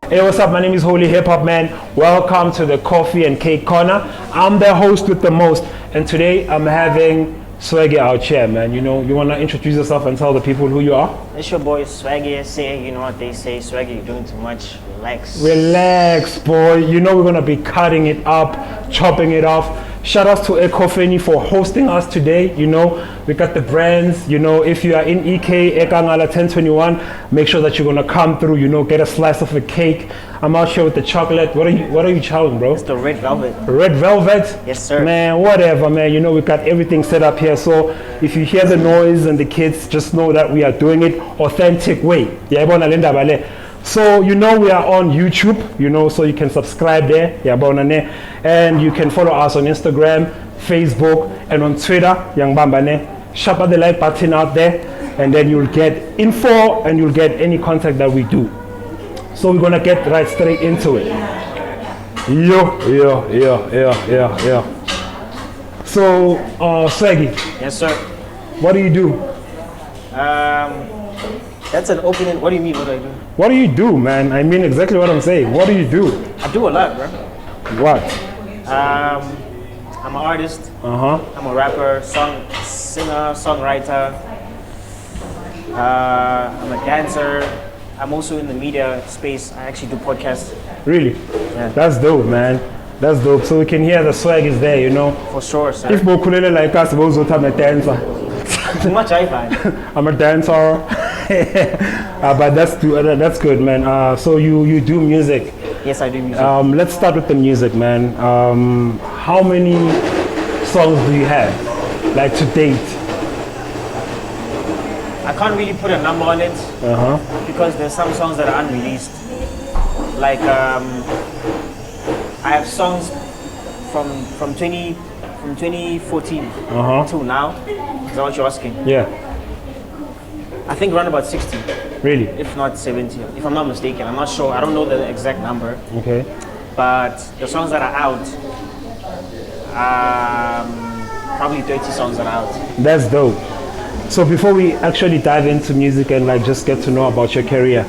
Hey, what's up? My name is Holy Hip Hop Man. Welcome to the Coffee and Cake Corner. I'm the host with the most, and today I'm having Swaggy out here, man. You know, you want to introduce yourself and tell the people who you are? It's your boy Swaggy. Say, you know what they say, Swaggy, you're doing too much. Relax. Relax, boy. You know we're gonna be cutting it up, chopping it off. Shout out to Koffie for hosting us today. You know, we got the brands. You know, if you are in EK, Ekangala 1021, make sure that you're gonna come through. You know, get a slice of a cake. I'm out here with the chocolate. What are you chowing, bro? It's the red velvet. Red velvet? Yes, sir. Man, whatever, man. You know, we got everything set up here. So if you hear the noise and the kids, just know that we are doing it authentic way. Yeah, so you know we are on YouTube, you know, so you can subscribe there, and you can follow us on Instagram, Facebook, and on Twitter, Shapa the like button out there, and then you'll get info and you'll get any contact that we do. So we're gonna get right straight into it. Yeah. So, Swaggy. Yes, sir. What do you do? That's an opening. What do you mean? What do I do? What do you do, man? I mean exactly what I'm saying. What do you do? I do a lot, bro. What? I'm an artist. I'm a rapper, singer, songwriter. I'm a dancer. I'm also in the media space. I actually do podcasts. Really? Yeah. That's dope, man. That's dope. So we can hear the swag is there, you know. For sure, sir. If Bokulele like us, I'm a dancer. Too much I find. I'm a dancer. But that's good, man. So you do music. Yes, I do music. Let's start with the music, man. How many songs do you have, like to date? I can't really put a number on it because there's some songs that are unreleased. Like I have songs from 2014 till now. Is that what you're asking? Yeah. I think around about 60. Really? If not 70, if I'm not mistaken. I'm not sure. I don't know the exact number. Okay. But the songs that are out, probably 30 songs are out. That's dope. So before we actually dive into music and like just get to know about your career,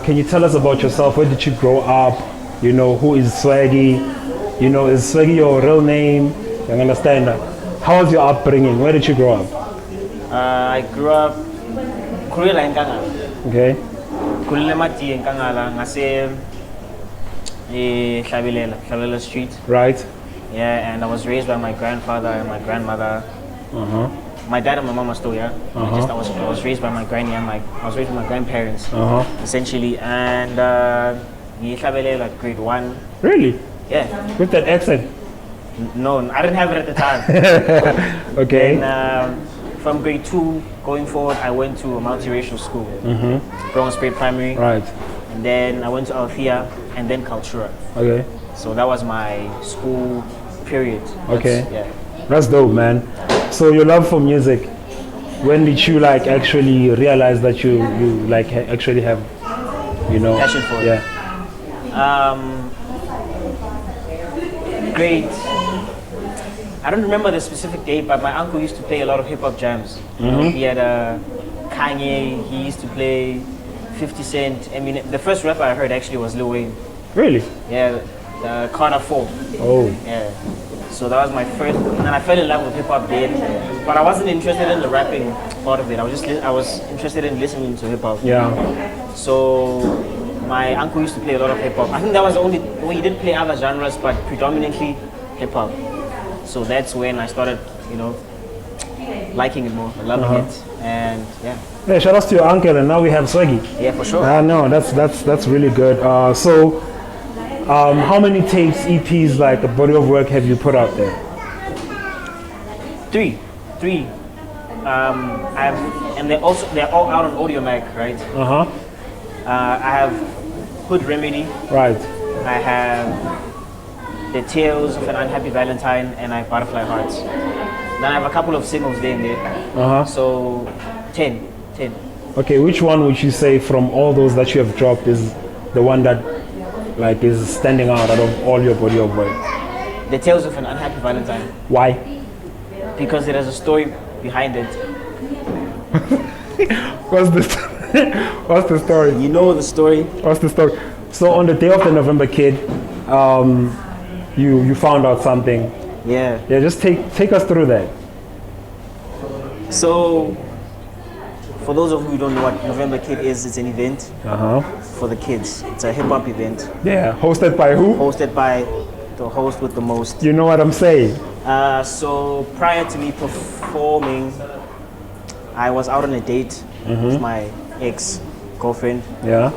can you tell us about yourself? Where did you grow up? You know, who is Swaggy? You know, is Swaggy your real name? You understand that? How was your upbringing? Where did you grow up? I grew up Kurila in Kangala. Okay. Kurila Mati in Kangala. Ngase Hlabelela Street. Right. Yeah, and I was raised by my grandfather and my grandmother. My dad and my mom are still here. I was raised by my granny and I was raised by my grandparents, essentially. And Hlabelela grade 1. Really? Yeah. With that accent? No, I didn't have it at the time. Okay. And from grade 2 going forward, I went to a multiracial school, Bronx Spray Primary. Right. And then I went to Althea and then Cultura. Okay. So that was my school period. Okay. That's dope, man. So your love for music, when did you like actually realize that you like actually have, you know, passion for it? Yeah. Grade, I don't remember the specific date, but my uncle used to play a lot of hip hop jams. You know, he had Kanye, he used to play 50 Cent. I mean, the first rapper I heard actually was Lil Wayne. Really? Yeah, Carter 4. Oh. Yeah. So that was my first, and then I fell in love with hip hop then. But I wasn't interested in the rapping part of it. I was interested in listening to hip hop. Yeah. So my uncle used to play a lot of hip hop. I think that was the only, well, he did play other genres, but predominantly hip hop. So that's when I started, you know, liking it more, loving it, and yeah. Yeah, shout out to your uncle, and now we have Swaggy. Yeah, for sure. No, that's really good. So, how many tapes, EPs, like a body of work have you put out there? Three. And they're all out on Audio Mac, right? I have Hood Remedy. Right. I have The Tales of an Unhappy Valentine, and I have Butterfly Hearts. Then I have a couple of singles there and there. So 10. Okay, which one would you say from all those that you have dropped is the one that like is standing out of all your body of work? The Tales of an Unhappy Valentine. Why? Because there is a story behind it. What's the story? You know the story. What's the story? So on the day of the November Kid, you found out something. Yeah. Yeah, just take us through that. So, for those of you who don't know what November Kid is, it's an event for the kids. It's a hip hop event. Yeah, hosted by who? Hosted by the host with the most. You know what I'm saying? So prior to me performing, I was out on a date with my ex-girlfriend. Yeah.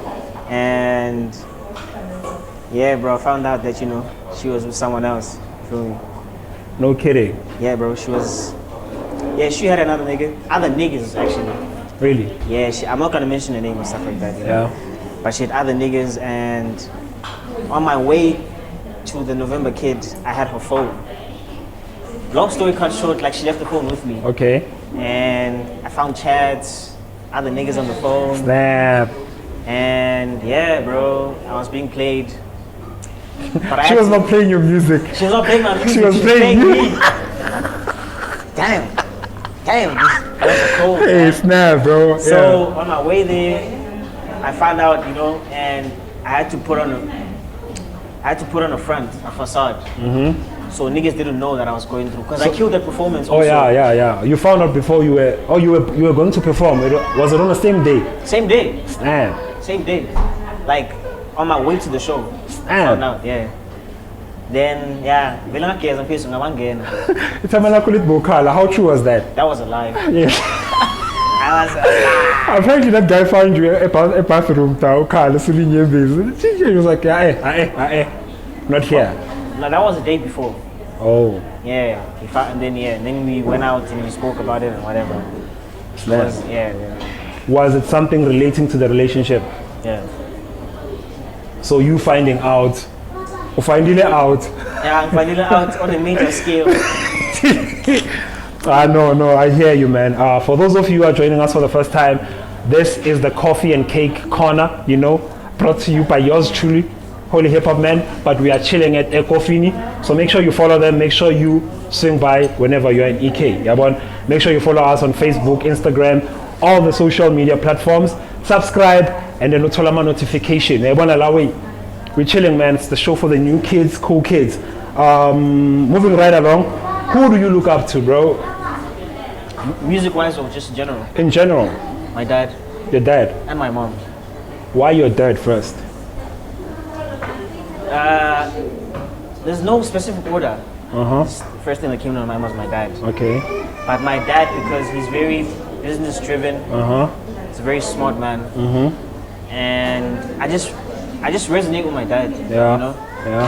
And yeah, bro, I found out that, she was with someone else. Feel me? No kidding. Yeah, bro, she had another nigga. Other niggas, actually. Really? Yeah, I'm not gonna mention the name and stuff like that. Yeah. But she had other niggas, and on my way to the November Kid, I had her phone. Long story cut short, like, she left the phone with me. Okay. And I found chats, other niggas on the phone. Snap. And yeah, bro, I was being played. But She was not playing your music. She was not playing my music. She was playing you. me. Damn, that was a cold. Hey, snap, bro. So on my way there, I found out, and I had to put on a front, a facade. So niggas didn't know that I was going through, because I killed that performance. Oh also. yeah. You found out before you were. Oh, you were going to perform. Was it on the same day? Same day. Snap. Same day. Like on my way to the show. Found out, yeah. Then yeah, How true was that? that was a lie. Yeah. I was a lie. Apparently that guy found you a bathroom. He was like, not here. No, that was the day before. Oh. Yeah, and then we went out and we spoke about it and whatever. Was it something relating to the relationship? Yeah. So you finding out, or finding it out? Yeah, I'm finding it out on a major scale. No, I hear you, man. For those of you who are joining us for the first time, this is the Coffee and Cake Corner, brought to you by yours truly, Holy Hip Hop Man. But we are chilling at Koffie, so make sure you follow them. Make sure you swing by whenever you're in EK. Make sure you follow us on Facebook, Instagram, all the social media platforms. Subscribe and then utolama notification. We're chilling, man. It's the show for the new kids, cool kids. Moving right along, who do you look up to, bro? Music-wise or just in general? In general. My dad. Your dad. And my mom. Why your dad first? There's no specific order. The first thing that came to my mind was my dad. Okay. But my dad, because he's very business-driven. He's a very smart man. And I just resonate with my dad. Yeah.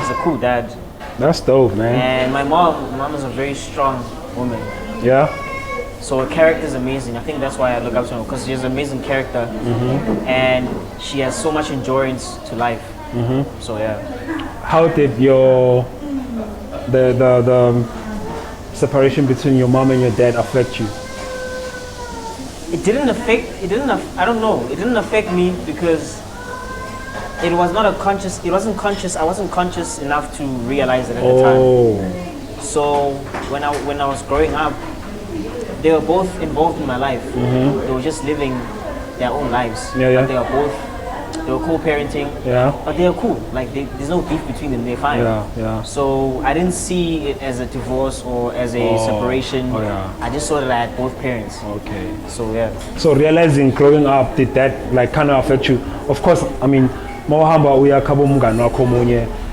He's a cool dad. That's dope, man. And my mom is a very strong woman. Yeah. So her character is amazing. I think that's why I look up to her, because she has an amazing character, and she has so much endurance to life. So yeah. How did the separation between your mom and your dad affect you? It didn't affect me because it wasn't conscious. I wasn't conscious enough to realize it at the time. So when I was growing up, they were both involved in my life. They were just living their own lives. Yeah. They were co-parenting. Yeah. But they were cool. Like there's no beef between them. They're fine. Yeah. So I didn't see it as a divorce or as a separation. I just saw that I had both parents. Okay. So yeah. So realizing growing up, did that kind of affect you? Of course, I mean,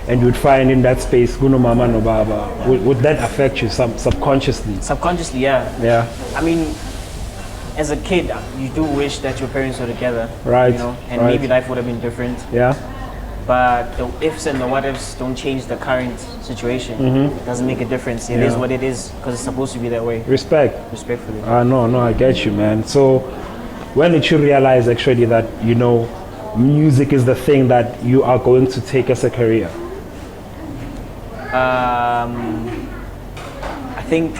and you'd find in that space Guno Mama no Baba. Would that affect you subconsciously? Subconsciously, yeah. Yeah. I mean, as a kid, you do wish that your parents were together. Right. And maybe life would have been different. Yeah. But the ifs and the what ifs don't change the current situation. It doesn't make a difference. It is what it is, because it's supposed to be that way. Respectfully. No, I get you, man. So when did you realize actually that, music is the thing that you are going to take as a career? I think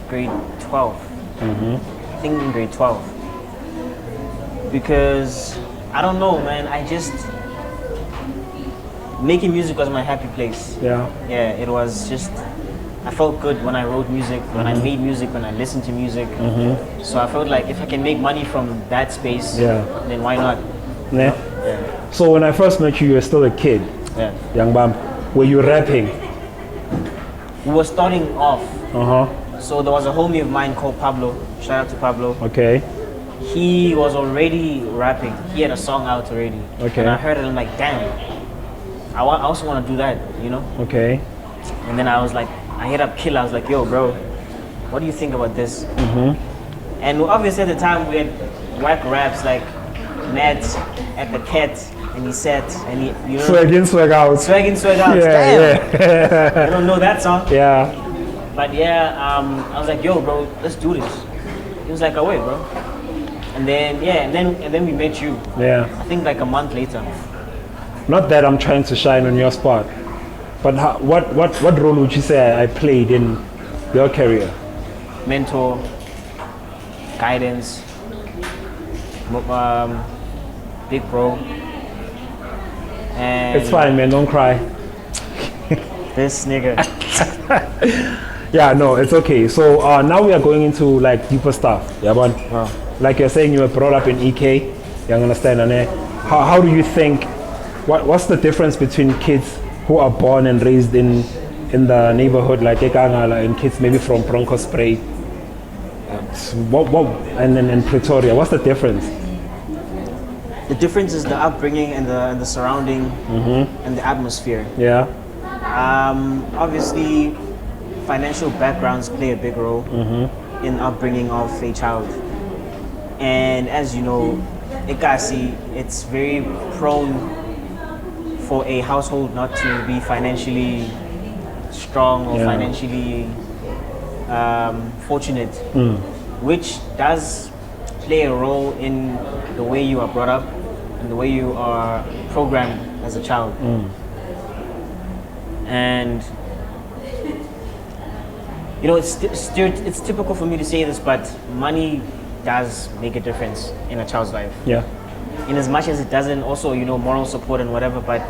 grade 12. I think in grade 12. Because, I don't know, man, making music was my happy place. Yeah. Yeah, it was just, I felt good when I wrote music, when I made music, when I listened to music. So I felt like if I can make money from that space, then why not? Yeah. Yeah. So when I first met you were still a kid, Yeah. young bam. Were you rapping? We were starting off. Uh-huh. So there was a homie of mine called Pablo. Shout out to Pablo. Okay. He was already rapping. He had a song out already. Okay. And I heard it and I'm like, damn. I also want to do that, you know? Okay. And then I was like, I hit up Killa. I was like, yo, bro, what do you think about this? Mm-hmm. And obviously at the time we had whack raps like Matt at the Cat and he said, and he, you know, Swag in, swag out. swag in, swag out. Yeah, Damn. yeah. I don't know that song. Yeah. But yeah, I was like, yo, bro, let's do this. He was like, oh wait, bro. And then and then we met you. Yeah. I think like a month later. Not that I'm trying to shine on your spot, but what role would you say I played in your career? Mentor, guidance, big bro. And It's fine, man. Don't cry. this nigga. Yeah, no, it's okay. So now we are going into like deeper stuff. Yeah, but Wow. like you're saying, you were brought up in EK. You understand? And how do you think? What's the difference between kids who are born and raised in the neighborhood like Ekangala and kids maybe from Bronco Spray? And then in Pretoria, what's the difference? The difference is the upbringing and the surrounding and the atmosphere. Yeah. Obviously, financial backgrounds play a big role in upbringing of a child. And as you know, Ikasi, it's very prone for a household not to be financially strong or financially fortunate, which does play a role in the way you are brought up and the way you are programmed as a child. And you know, it's typical for me to say this, but money does make a difference in a child's life. Yeah. In as much as it doesn't also, you know, moral support and whatever, but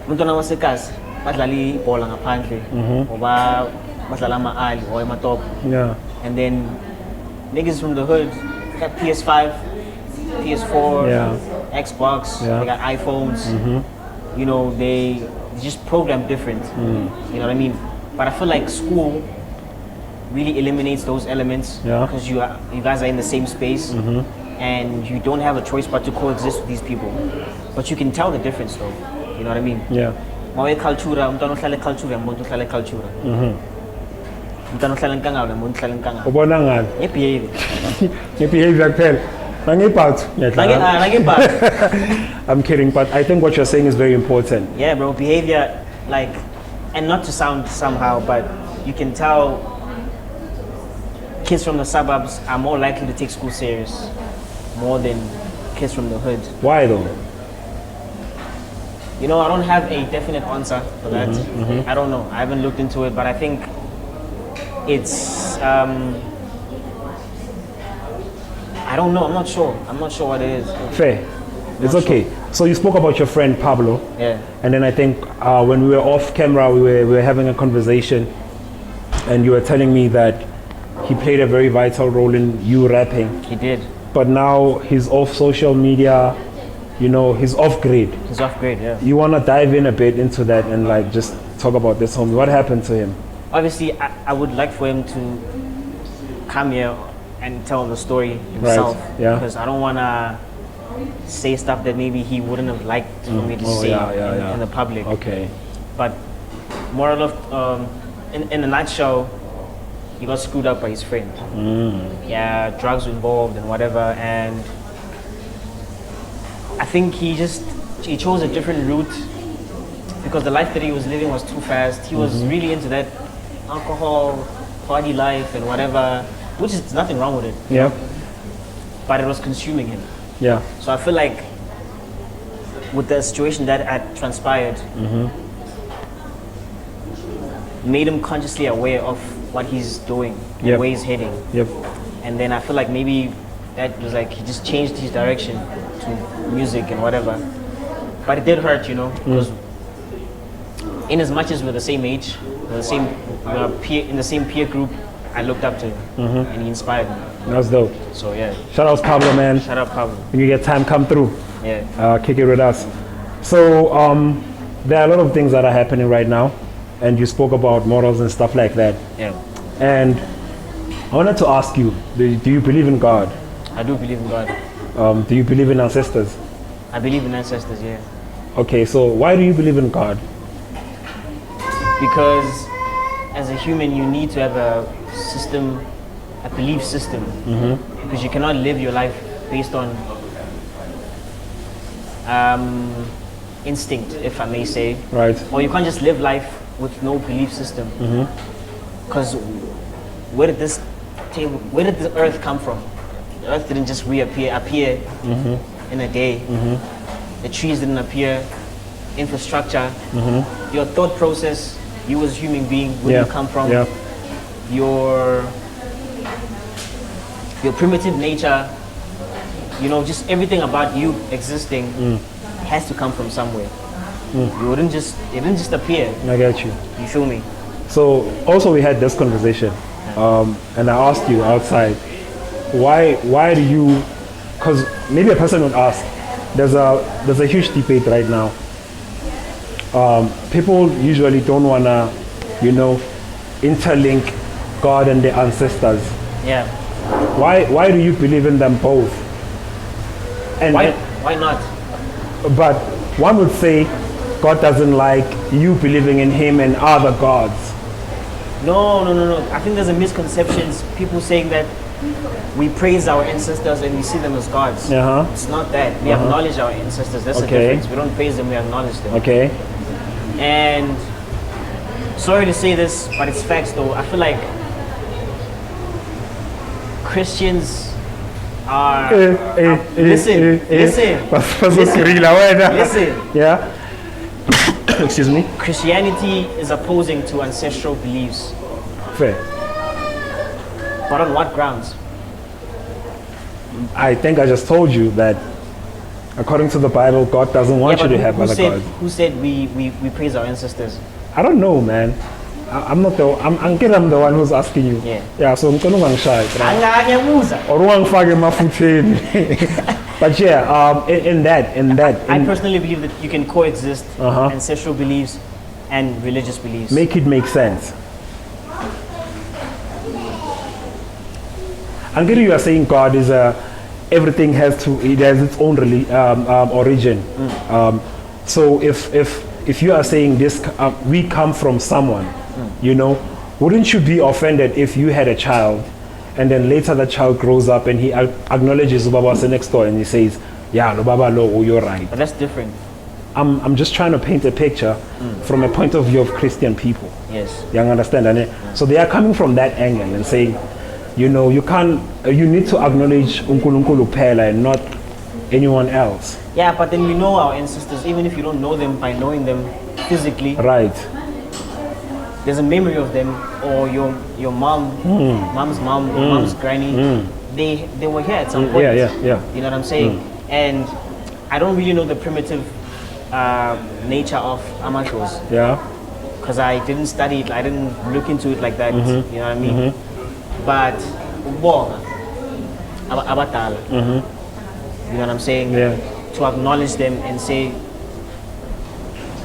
umntwana wasekazi badlala ibhola ngaphandle oba badlala ama-ali or ema-top. Yeah. And then niggas from the hood got PS5, PS4, Yeah. Xbox, Yeah. they got iPhones. You know, they just program different. You know what I mean? But I feel like school really eliminates those elements Yeah. because you guys are in the same space and you don't have a choice but to coexist with these people. But you can tell the difference though. You know what I mean? Yeah. Mawe cultura, umntwana uhlala cultura, umuntu uhlala cultura. Umntwana uhlala enkangala, umuntu uhlala enkangala. Ubona ngani? Ngebehavior. Ngebehavior kuphela. Nangiphathu. I'm kidding, but I think what you're saying is very important. Yeah, bro, behavior, like, and not to sound somehow, but you can tell kids from the suburbs are more likely to take school serious more than kids from the hood. Why though? You know, I don't have a definite answer for that. I don't know. I haven't looked into it, but I think it's, I don't know. I'm not sure. I'm not sure what it is. Fair. It's Not okay. So you spoke about your friend Pablo. Yeah. And then I think when we were off camera, we were having a conversation, and you were telling me that he played a very vital role in you rapping. He did. But now he's off social media, you know, he's off grid. He's off grade, yeah. You want to dive in a bit into that and like just talk about this homie. What happened to him? Obviously, I would like for him to come here and tell the story himself. Right, yeah. Because I don't want to say stuff that maybe he wouldn't have liked for me to say in the public. Okay. But moral of, in a nutshell, he got screwed up by his friend. Yeah, drugs involved and whatever, and I think he chose a different route because the life that he was living was too fast. He was really into that alcohol, party life and whatever, which is nothing wrong with it. Yeah. But it was consuming him. Yeah. So I feel like with the situation that had transpired, made him consciously aware of what he's doing and Yep. where he's heading. Yep. And then I feel like maybe that was like he just changed his direction to music and whatever. But it did hurt, you know, because in as much as we're the same age, we're in the same peer group, I looked up to him and he inspired me. That's dope. So yeah, Shout out Pablo, man. shout out Pablo. When you get time, come through. Yeah. Kick it with us. So there are a lot of things that are happening right now, and you spoke about morals and stuff like that. Yeah. And I wanted to ask you, do you believe in God? I do believe in God. Do you believe in ancestors? I believe in ancestors, yeah. Okay, so why do you believe in God? Because as a human, you need to have a system, a belief system. Because you cannot live your life based on instinct, if I may say. Right. Or you can't just live life with no belief system. Because where did the earth come from? The earth didn't just appear in a day. The trees didn't appear, infrastructure, your thought process, you as a human being, where you come from, your primitive nature, you know, just everything about you existing has to come from somewhere. It didn't just appear. I get you. You feel me? So also we had this conversation, and I asked you outside, why do you? Because maybe a person would ask. There's a huge debate right now. People usually don't wanna, interlink God and their ancestors. Yeah. Why do you believe in them both? And why not? But one would say God doesn't like you believing in him and other gods. No. I think there's a misconception. People saying that we praise our ancestors and we see them as gods. It's not that. We acknowledge our ancestors. That's the difference. We don't praise them, we acknowledge them. Okay. And sorry to say this, but it's facts though. I feel like Christians are listen. Yeah. Excuse me. Christianity is opposing to ancestral beliefs. Fair. But on what grounds? I think I just told you that according to the Bible, God doesn't want you to have other gods. Who said we praise our ancestors? I don't know, man. I'm not the I'm the one who's asking you. Yeah, so I'm going shy. But yeah, in that I personally believe that you can coexist ancestral beliefs and religious beliefs. Make it make sense. I'm getting you are saying God is everything has its own origin. So if you are saying this, we come from someone, wouldn't you be offended if you had a child and then later the child grows up and he acknowledges Ubaba next door and he says, yeah, Ubaba, no, you're right. But that's different. I'm just trying to paint a picture from a point of view of Christian people. Yes. You understand? So they are coming from that angle and saying, you need to acknowledge uNkulunkulu phela and not anyone else. Yeah, but then we know our ancestors, even if you don't know them by knowing them physically. Right. There's a memory of them, or your mom's mom, your mom's granny. They were here at some point. Yeah. You know what I'm saying? And I don't really know the primitive nature of amashos. Yeah. Because I didn't study it, I didn't look into it like that. You know what I mean? But abatala. You know what I'm saying? Yeah. To acknowledge them and say,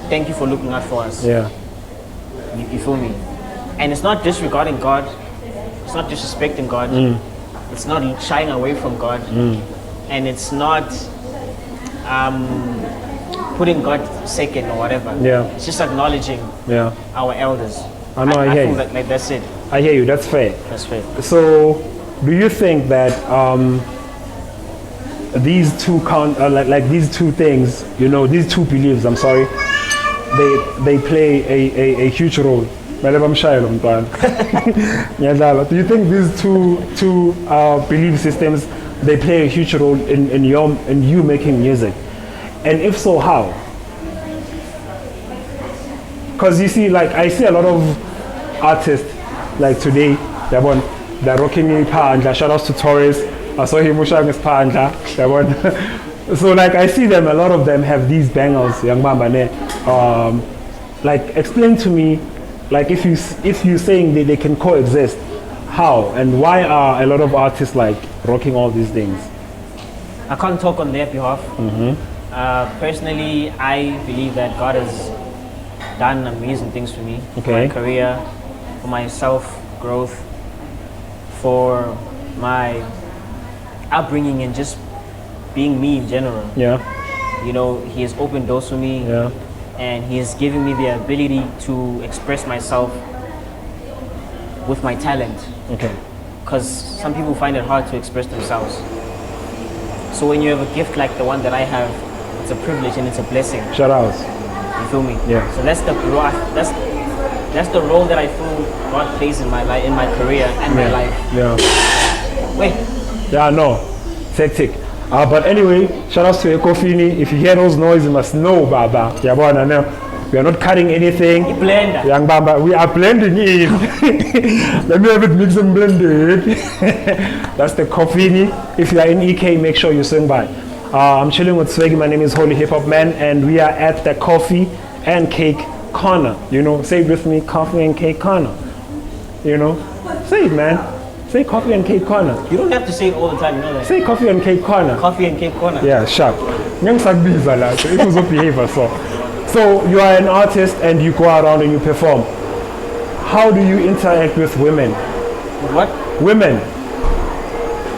thank you for looking out for us. Yeah. You feel me? And it's not disregarding God. It's not disrespecting God. It's not shying away from God. And it's not putting God second or whatever. Yeah. It's just acknowledging our elders. I know, I hear you. That's it. I hear you. That's fair. That's fair. So, do you think that these two these two things, these two beliefs, they play a huge role? Do you think these two belief systems, they play a huge role in you making music? And if so, how? Because you see, I see a lot of artists today, they're rocking Pandla. Shout outs to Torres. I saw him pushing his Pandla. So I see them, a lot of them have these bangles, young mama. Explain to me, if you're saying that they can coexist, How and why are a lot of artists like rocking all these things? I can't talk on their behalf. Personally, I believe that God has done amazing things for me, for Okay. my career, for my self-growth, for my upbringing and just being me in general. Yeah, You know, He has opened doors for me, yeah, and He has given me the ability to express myself with my talent. okay. Because some people find it hard to express themselves. So when you have a gift like the one that I have, it's a privilege and it's a blessing. Shout outs. You feel me? Yeah. So that's the role that I feel God plays in my life, in my career and my life. Yeah. Wait, Yeah, no. It's hectic. But anyway, shout outs to Koffie. If you hear those noises, you must know, Baba. Yabona now. We are not cutting anything. blender. Young Bamba, we are blending in. Let me have it mix and blend it. That's the Koffie. If you are in EK, make sure you swing by. I'm chilling with Swaggy. My name is Holy Hip Hop Man, and we are at the Coffee and Cake Corner. You know, say it with me, Coffee and Cake Corner. You know, say it, man. Say Coffee and Cake Corner. You don't have to say it all the time, you know that. Say Coffee and Cake Corner. Coffee and Cape Corner. Yeah, sharp. It was a behavior, so you are an artist and you go around and you perform. How do you interact with women? What? Women.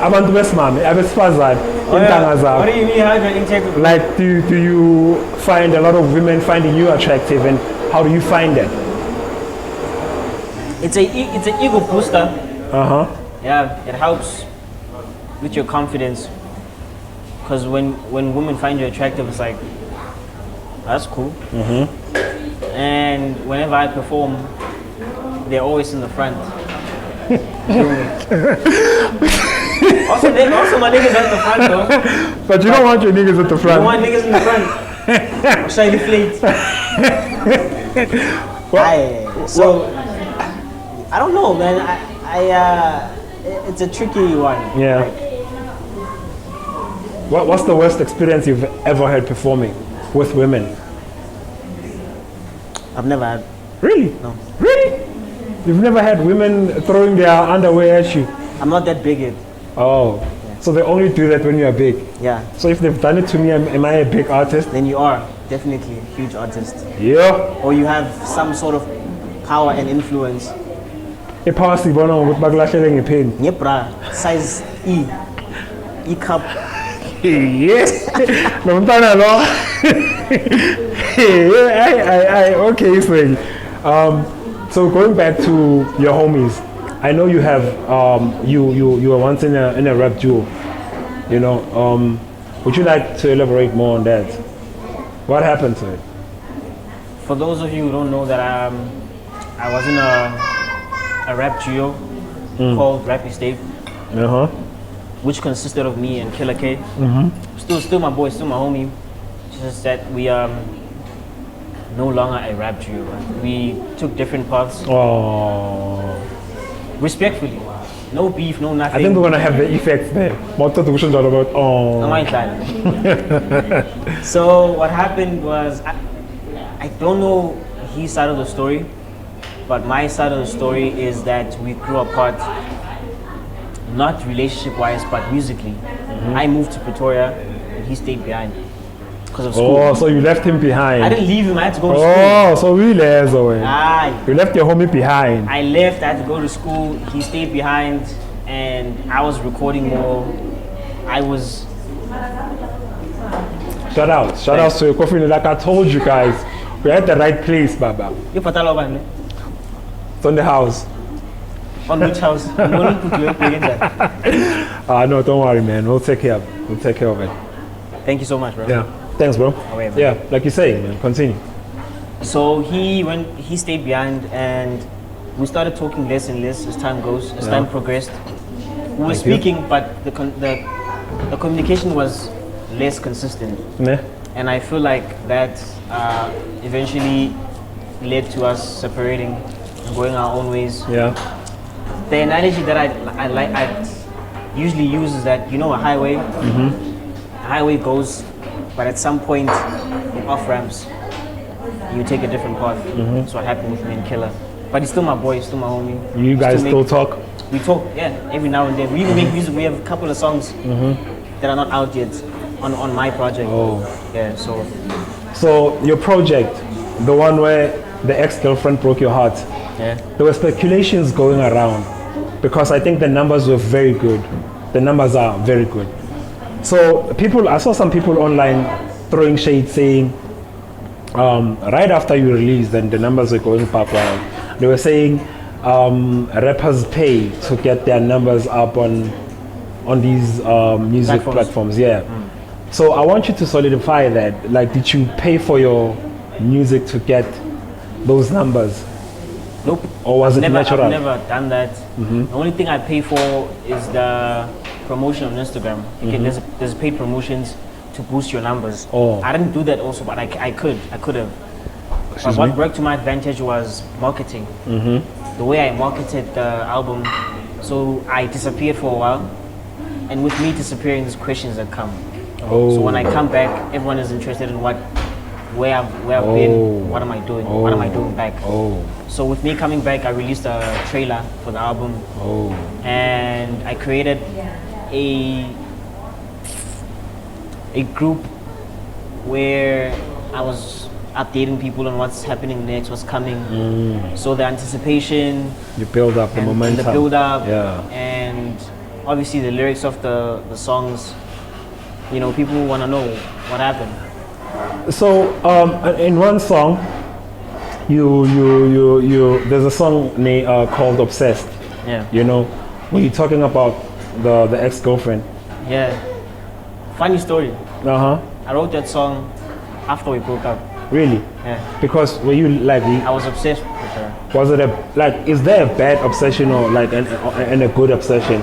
Abantu besimame, abesifazane, intanga What zabo. do you mean how do you interact with? Like, do you find a lot of women finding you attractive, and how do you find that? It's an ego booster. Uh-huh. Yeah, it helps with your confidence. Because when women find you attractive, it's like, that's cool. And whenever I perform, they're always in the front. also my niggas at the front though. But you don't want your niggas at the I front. want niggas in the front. Shiny fleet. So I don't know, man. It's a tricky one. Yeah. What's the worst experience you've ever had performing with women? I've never had. Really? No. Really? You've never had women throwing their underwear at you? I'm not that big yet. Oh. So they only do that when you are big. Yeah. So if they've done it to me, am I a big artist? Then you are definitely a huge artist. Yeah. Or you have some sort of power and influence. Ipower sibona ngokuthi bakulahlele ngepheni. Yeah, bruh. Size E. E cup. Yes. Nomntana lo. Okay, Swaggy. So going back to your homies, I know you have you were once in a rap duo. You know, would you like to elaborate more on that? What happened to it? For those of you who don't know that I was in a rap duo called Rappy Stave, which consisted of me and Killer K. Still my boy, still my homie. Just that we no longer a rap duo. We took different paths. Oh. Respectfully. No beef, no nothing. I think we're gonna have the effects there. What the question about? Oh. So what happened was I don't know his side of the story, but my side of the story is that we grew apart, not relationship-wise, but musically. I moved to Pretoria, and he stayed behind because of school. Oh, so you left him behind. I didn't leave him. I had to go to school. Oh, so really, Aye. you left your homie behind. I left. I had to go to school. He stayed behind, and I was recording more. I was. Shout out to your coffee. Like I told you guys, we're at the right place, Baba. You patalo ba? It's on the house. On which house? I'm going to put you up again. No, don't worry, man. We'll take care of it. We'll take care of it. Thank you so much, bro. Yeah. Thanks, bro. Away, bro. Yeah, like you say, man. Continue. So he stayed behind, and we started talking less and less as time goes, as time progressed. We were speaking, but the communication was less consistent. Yeah. And I feel like that eventually led to us separating and going our own ways. Yeah. The analogy that I usually use is that, you know, a highway. A highway goes, but at some point in off ramps, you take a different path. That's what happened with me and Killer. But he's still my boy, he's still my homie. You guys still talk? We talk, every now and then. We even make music. We have a couple of songs that are not out yet on my project. Oh. Yeah, So your project, the one where the ex-girlfriend broke your heart, there were speculations going around because I think the numbers were very good. The numbers are very good. So I saw some people online throwing shade saying, right after you released, then the numbers were going back wild. They were saying rappers pay to get their numbers up on these music platforms. So I want you to solidify that. Like, did you pay for your music to get those numbers? Nope. Or was it natural? I've never done that. The only thing I pay for is the promotion on Instagram. Okay, there's paid promotions to boost your numbers. I didn't do that also, but I could have. But what worked to my advantage was marketing. The way I marketed the album, so I disappeared for a while, and with me disappearing, there's questions that come. So when I come back, everyone is interested in where I've been, what am I doing, what am I doing back. So with me coming back, I released a trailer for the album, and I created a group where I was updating people on what's happening next, what's coming. So the anticipation, you build up the momentum, and the build up, and obviously the lyrics of the songs. You know, people want to know what happened. So in one song, you there's a song called "Obsessed." You know, when you're talking about the ex-girlfriend. Funny story. I wrote that song after we broke up. Really? Because were you like? I was obsessed with her. Was it is there a bad obsession or like and a good obsession?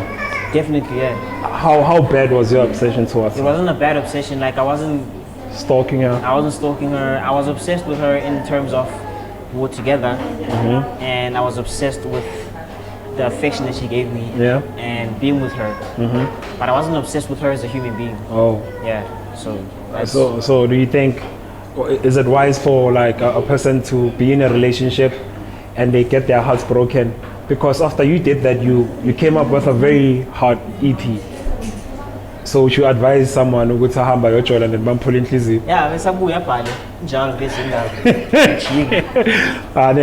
Definitely, How bad was your obsession towards her? It wasn't a bad obsession. Like I wasn't stalking her. I wasn't stalking her. I was obsessed with her in terms of we were together, and I was obsessed with the affection that she gave me, and being with her. But I wasn't obsessed with her as a human being. So do you think, is it wise for like a person to be in a relationship and they get their hearts broken? Because after you did that, you came up with a very hard EP. So would you advise someone who to hamba yojola and bamphula inhliziyo? Besabuya pale njalo bezindaba.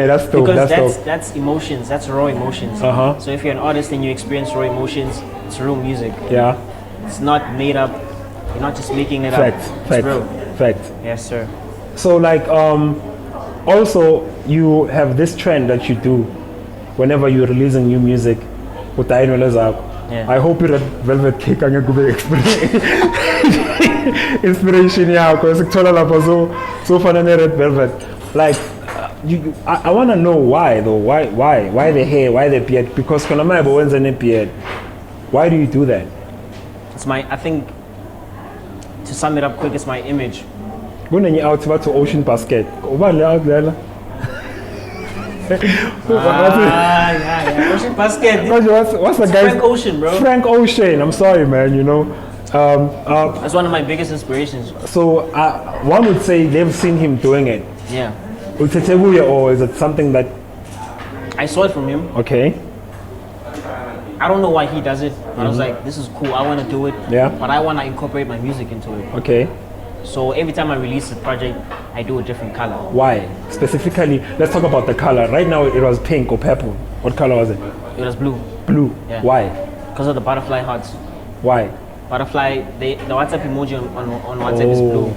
That's dope. Because that's emotions, that's raw emotions. So if you're an artist and you experience raw emotions, it's real music. It's not made up. You're not just making it up. It's real. Fact. Yes, sir. So like also you have this trend that you do whenever you're releasing new music with I hope you read Velvet Cake and you inspiration because so fun and Red Velvet. Like I want to know why though. Why the hair, why the beard? Because why do you do that? I think to sum it up quick, it's my image. When you out to Ocean Basket, Ocean Basket. What's the guy? Frank Ocean, bro. Frank Ocean. I'm sorry, man. You know. That's one of my biggest inspirations. So one would say they've seen him doing it. Or is it something that I saw it from him? Okay. I don't know why he does it. I was like, this is cool. I want to do it. But I want to incorporate my music into it. Okay. So every time I release a project, I do a different color. Why? Specifically, let's talk about the color. Right now, it was pink or purple. What color was it? It was blue. Blue. Why? Because of the butterfly hearts. Why? Butterfly. The WhatsApp emoji on WhatsApp is blue.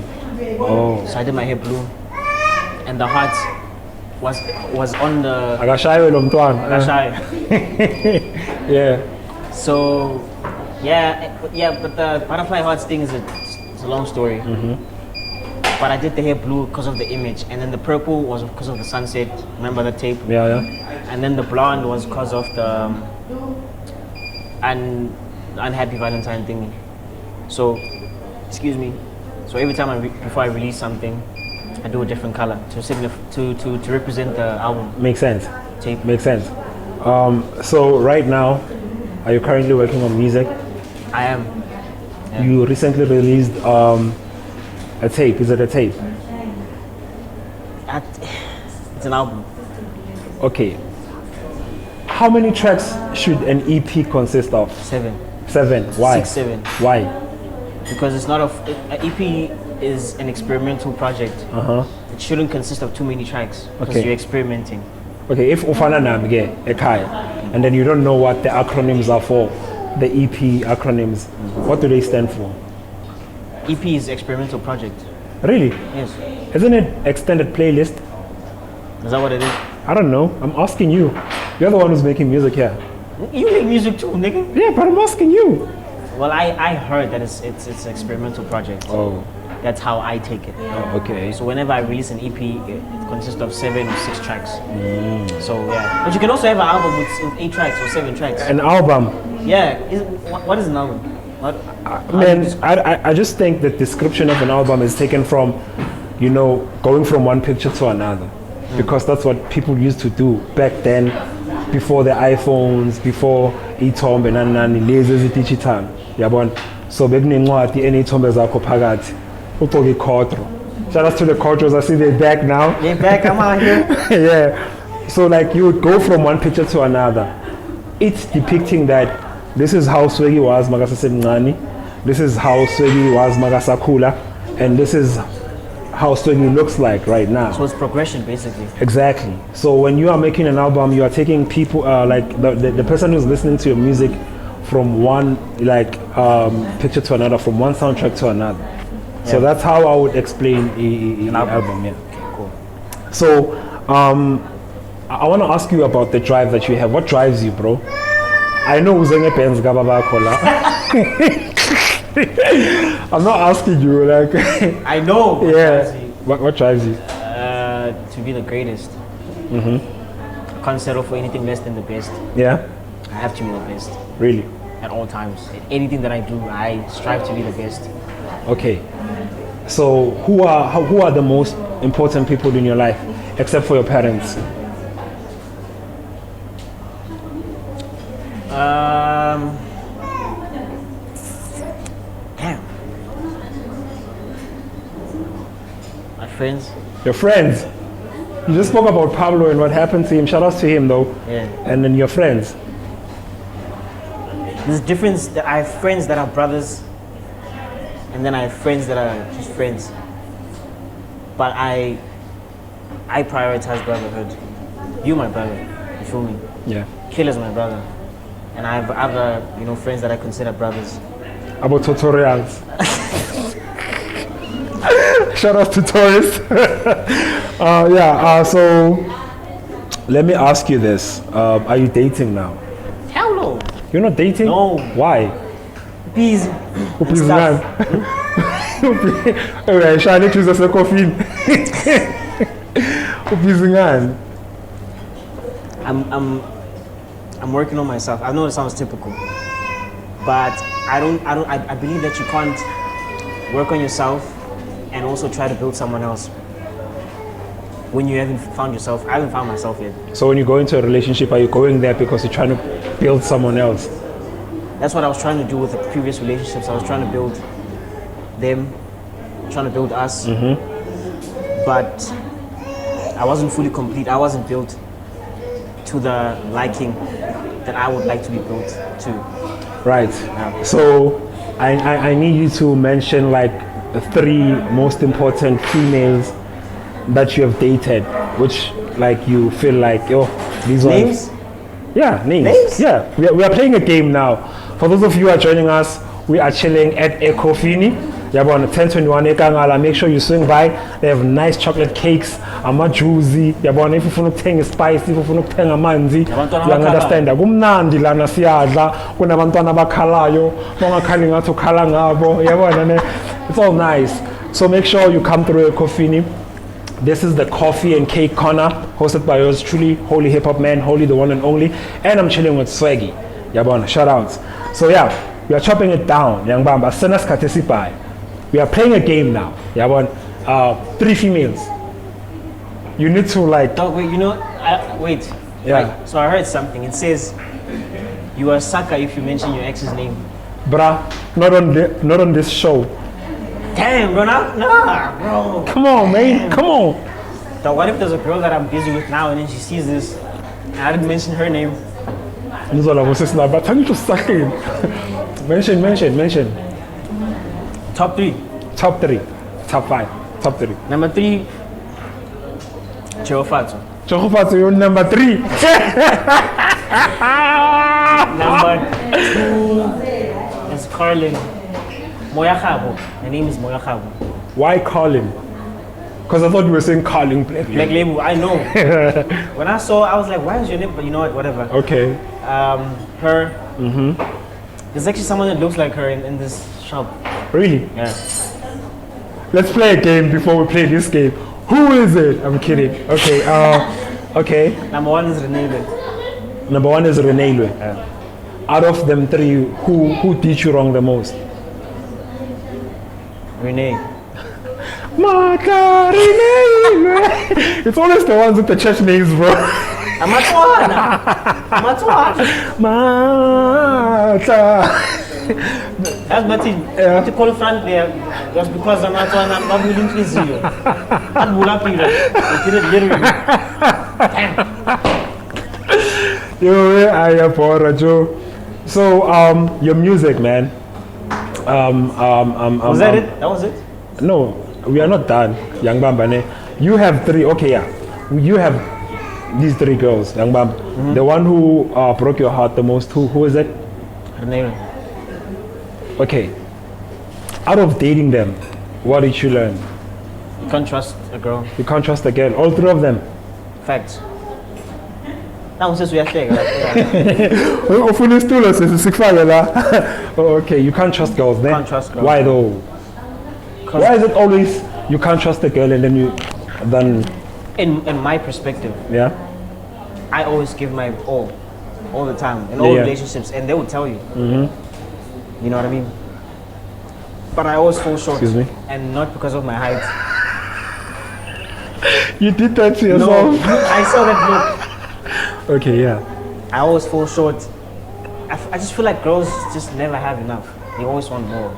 So I did my hair blue, and the heart was on the. So, but the butterfly hearts thing is it's a long story. But I did the hair blue because of the image, and then the purple was because of the sunset. Remember the tape? And then the blonde was because of the unhappy Valentine thing. So, excuse me. So every time before I release something, I do a different color to represent the album. Makes sense. Tape. Makes sense. So right now, are you currently working on music? I am. You recently released a tape. Is it a tape? It's an album. Okay. How many tracks should an EP consist of? 7. 7. Why? 6, 7. Why? Because it's not an EP is an experimental project. It shouldn't consist of too many tracks because Okay. you're experimenting. Okay, if ufana nami ekhaya, and then you don't know what the acronyms are for, the EP acronyms, what do they stand for? EP is experimental project. Really? Yes. Isn't it extended playlist? Is that what it is? I don't know. I'm asking you. You're the one who's making music here. You make music too, nigga. Yeah, but I'm asking you. Well, I heard that it's an experimental project. Oh, That's how I take it. okay. So whenever I release an EP, it consists of 7 or 6 tracks. So yeah, but you can also have an album with 8 tracks or 7 tracks. An album. Yeah, what is an album? What? Man, I just think the description of an album is taken from, you know, going from one picture to another. Because that's what people used to do back then, before the iPhones, before ithombe nani lezi digital. Yabona. So bekunencwadi enithombe zakho phakathi. Ugcoke ikhotro. Shout out to the khotros. I see they're back now. They're back, I'm out here. Yeah. So like you would go from one picture to another. It's depicting that this is how Swegi was Magasasemncane. This is how Swegi was Magasakhula, and this is how Swegi looks like right now. So it's progression basically. Exactly. So when you are making an album, you are taking people like the person who's listening to your music from one picture to another, from one soundtrack to another. So that's how I would explain an album. Yeah. Okay, cool. So I want to ask you about the drive that you have. What drives you, bro? I know uzenge Benz gababa kola. I'm not asking you like. I know. Yeah. What drives you? To be the greatest. I can't settle for anything less than the best. Yeah. I have to be the best Really? at all times. In anything that I do, I strive to be the best. Okay. So who are the most important people in your life, except for your parents? Damn. My friends. Your friends. You just spoke about Pablo and what happened to him. Shout out to him though. Yeah. And then your friends. There's a difference that I have friends that are brothers, and then I have friends that are just friends. But I prioritize brotherhood. You my brother, you feel me? Yeah. Killer's my brother. And I have other, friends that I consider brothers. About tutorials. Shout out to Taurus. So let me ask you this. Are you dating now? Hell no. You're not dating? No. Why? Busy. Please, man. Alright, shall I choose a Koffie? I'm working on myself. I know it sounds typical, but I believe that you can't work on yourself and also try to build someone else when you haven't found yourself. I haven't found myself yet. So when you go into a relationship, are you going there because you're trying to build someone else? That's what I was trying to do with the previous relationships. I was trying to build them, trying to build us, but I wasn't fully complete. I wasn't built to the liking that I would like to be built to. Right. Yeah. So I need you to mention like the 3 most important females that you have dated, which like you feel like, these Names? ones. Yeah, names. Names? Yeah, we are playing a game now. For those of you who are joining us, we are chilling at Koffie. Yabona 1021 eKangala. Make sure you swing by. They have nice chocolate cakes, juicy. Yabona if you want to teng spicy, if you want to teng amanzi, you understand. Kumnandi lana siyadla. Kunabantwana abakhalayo, bangakhali ngathi ukhala ngabo. Yabona ne. It's all nice. So make sure you come through Koffie. This is the Coffee and Cake Corner, hosted by yours truly, Holy Hip Hop Man, Holy the one and only, and I'm chilling with Swaggy. Yabona, shout outs. So yeah, we are chopping it down. Young Bamba, send us Katesipai. We are playing a game now. Yabona, 3 females. You need to like. Dog, wait, wait. Yeah. Like, so I heard something. It says you are a sucker if you mention your ex's name. Bruh, not on this show. Damn, bro, nah, bro. Come on, man, come on. Dog, what if there's a girl that I'm busy with now and then she sees this and I didn't mention her name? Nizola was just like, but I need to suck in. Mention. Top 3. Top 3, top 5, top 3. Number 3, Jehovah. Jehovah, you're number 3. Number 2 is Carlin. Moyakabo. Her name is Moyakabo. Why Colin? Because I thought you were saying Colin Black Label. Black Label, I know. When I saw, I was like, why is your name? But you know what, whatever. Okay. Her. There's actually someone that looks like her in this shop. Really? Yeah. Let's play a game before we play this game. Who is it? I'm kidding. Okay. Okay. Number 1 is Renee. Number 1 is Renee. Yeah. Out of them 3, who did you wrong the most? Renee. Mata Renee. It's always the ones with the church names, bro. Amatwana. Mata. That's my thing. Yeah. To call front there was because Amatwana, I'm willing to see you. I'm willing to Yo, I am for Joe. So, your music, man. Was that it? That was it? No, we are not done, Young Bambane. You have 3. Okay, yeah. You have these 3 girls, Young Bam. The one who broke your heart the most. Who is it? Renee. Okay. Out of dating them, what did you learn? You can't trust a girl. You can't trust a girl. All 3 of them. Facts. Now since we are sharing, Okay, you can't trust girls then. Can't trust girls. Why though? Why is it always you can't trust a girl and then in my perspective, yeah? I always give my all the time in all Yeah. relationships, and they will tell you. You know what I mean? But I always fall short. Excuse me? And not because of my height. You did that to No, yourself. I saw that look. Okay, yeah. I always fall short. I just feel like girls just never have enough. They always want more.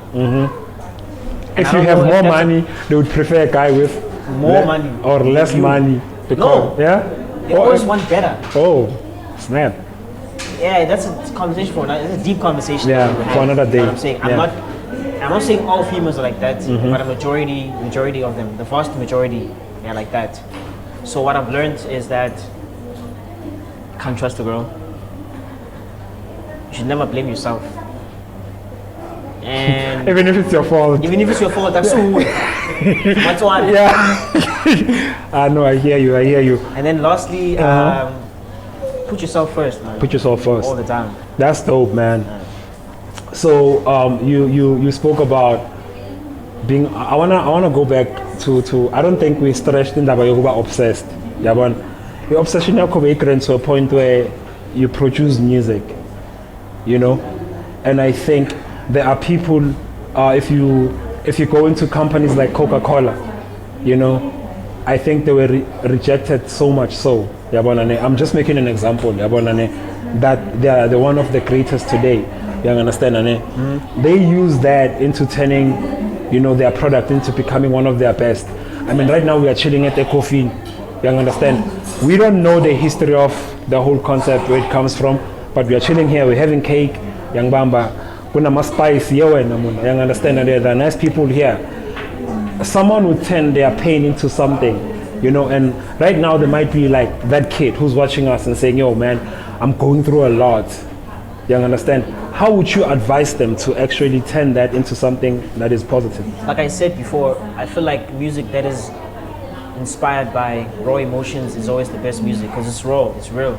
If I you don't have know if more that's money, they would prefer a guy with More money or less than you. money. No. Yeah. They always want better. Oh, snap. Yeah, that's a conversation for another. It's a deep conversation. Yeah, that we for have. another day. You know what I'm saying Yeah. I'm not saying all females are like that, but a majority of them, the vast majority, they're like that. So what I've learned is that can't trust a girl. You should never blame yourself. And Even if it's your fault. even if it's your fault, that's so weird. That's one. Yeah. I know. I hear you. And then lastly, put yourself first, man. Put yourself first. All the time. That's dope, man. So you spoke about being. I wanna go back to. I don't think we stretched in that, but you're obsessed. Yabon, your obsession now could be to a point where you produce music. You know, and I think there are people. If you go into companies like Coca-Cola, you know, I think they were rejected so much so. Yabonane, I'm just making an example. Yabonane, that they are the one of the greatest today. You understand, Ane? They use that into turning, you know, their product into becoming one of their best. I mean, right now we are chilling at the Koffie. You understand? We don't know the history of the whole concept, where it comes from, but we are chilling here. We're having cake, Young Bamba. Kuna ma spice, you understand? And there are nice people here. Someone would turn their pain into something, you know, and right now there might be like that kid who's watching us and saying, yo man, I'm going through a lot. You understand? How would you advise them to actually turn that into something that is positive? Like I said before, I feel like music that is inspired by raw emotions is always the best music because it's raw, it's real.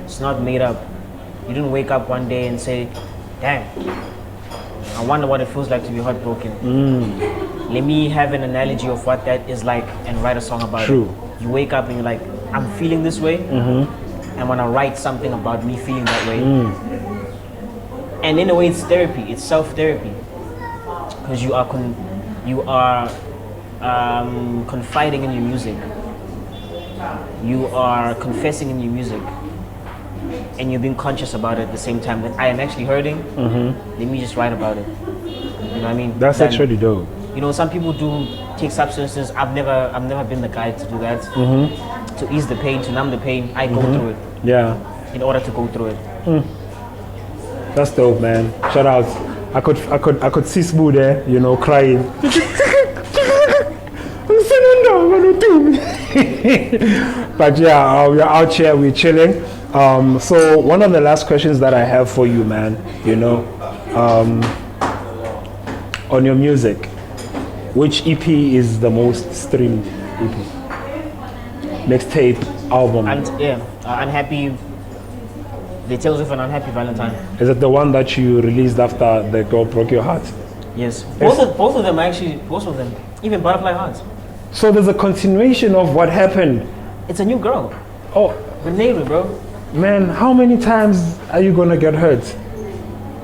It's not made up. You didn't wake up one day and say, damn, I wonder what it feels like to be heartbroken. Let me have an analogy of what that is like and write a song about True. it. You wake up and you're like, I'm feeling this way. I want to write something about me feeling that way. And in a way, it's therapy. It's self-therapy because you are confiding in your music. You are confessing in your music, and you're being conscious about it at the same time. That I am actually hurting. Let me just write about it. You know what I mean? That's Then, actually dope. you know, some people do take substances. I've never been the guy to do that. To ease the pain, to numb the pain, I go through it Yeah. in order to go through it. That's dope, man. Shout out. I could see Smooth there, you know, crying. But yeah, we're out here, we're chilling. So one of the last questions that I have for you, man, you know, on your music, which EP is the most streamed EP? Mixtape, album? Unhappy. The Tales of an Unhappy Valentine. Is it the one that you released after the girl broke your heart? Yes. Both of them actually. Both of them. Even Butterfly Hearts. So there's a continuation of what happened. It's a new girl. Oh, Renee, bro. man, how many times are you gonna get hurt?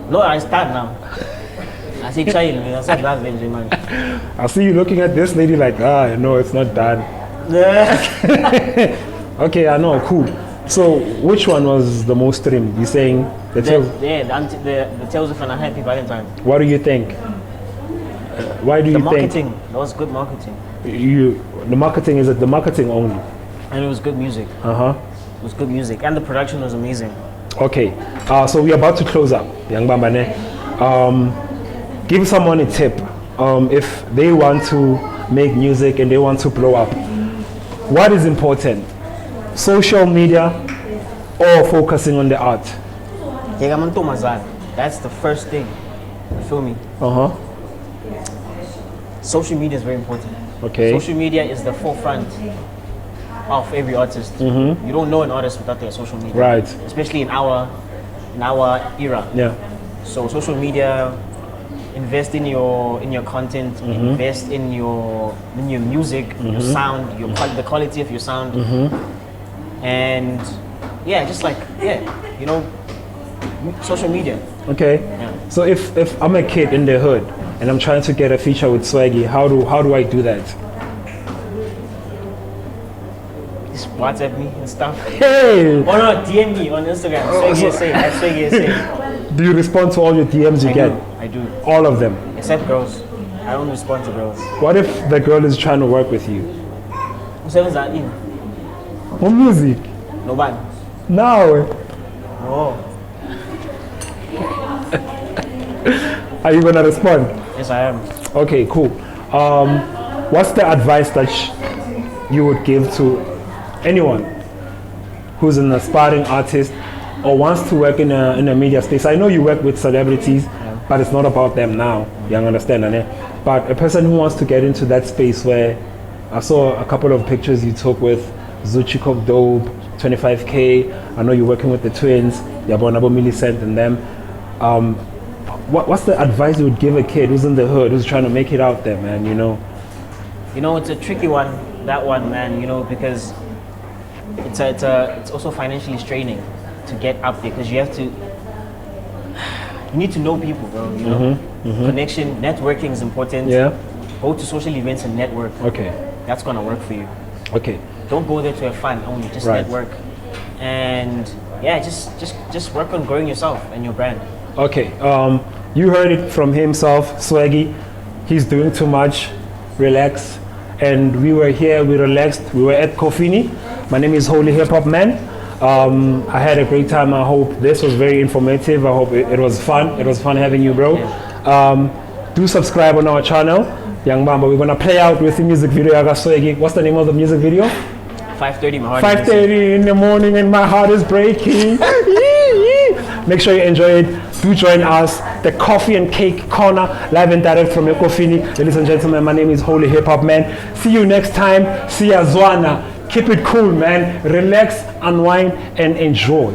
No, I start now. I say child, I said that man. I see you looking at this lady like, no, it's not done. Okay, I know, cool. So which one was the most streamed? You're saying the Tales? The Tales of an Unhappy Valentine. What do you think? Why do you The think? marketing. That was good marketing. The marketing, is it the marketing only? And it was good music. It was good music. And the production was amazing. Okay, so we're about to close up, Young Bambane. Give someone a tip if they want to make music and they want to blow up. What is important? Social media or focusing on the art? That's the first thing. You feel me? Social media is very important. Okay. Social media is the forefront of every artist. You don't know an artist without their social media. Right. Especially in our era. Yeah. So social media, invest in your content, invest in your music, your sound, the quality of your sound. And yeah, just like you know, social media. Okay. Yeah. So if I'm a kid in the hood and I'm trying to get a feature with Swaggy, how do I do that? Just WhatsApp me and stuff. Hey! Or no, DM me on Instagram. Swaggy SA, at Swaggy SA. Do you respond to all your DMs you get? I do. All of them? Except girls. I don't respond to girls. What if the girl is trying to work with you? Who's that in? What music? Nobody. Now. Oh. Are you gonna respond? Yes, I am. Okay, cool. What's the advice that you would give to anyone who's an aspiring artist or wants to work in a media space? I know you work with celebrities, but it's not about them now. You understand, Ane? But a person who wants to get into that space where I saw a couple of pictures you took with Zuchikov Dope, 25K. I know you're working with the twins, Yabonabo Millicent and them. What's the advice you would give a kid who's in the hood, who's trying to make it out there, man, you know? You know, it's a tricky one, that one, man, you know, because it's also financially straining to get up there, because you need to know people, bro, you know? Connection, networking is important. Yeah. Go to social events and network. Okay. That's gonna work for you. Okay. Don't go there to have fun only, just network. And yeah, just work on growing yourself and your brand. Okay. You heard it from himself, Swaggy. He's doing too much. Relax. And we were here, we relaxed. We were at Koffie. My name is Holy Hip Hop Man. I had a great time. I hope this was very informative. I hope it was fun. It was fun having you, bro. Yeah. Do subscribe on our channel, Young Mamba. We're gonna play out with the music video. What's the name of the music video? 5:30. My heart. 5:30 in the morning, and my heart is breaking. Make sure you enjoy it. Do join us, the Coffee and Cake Corner, live and direct from Koffie. Ladies and gentlemen, my name is Holy Hip Hop Man. See you next time. See ya, Zwana. Keep it cool, man. Relax, unwind, and enjoy.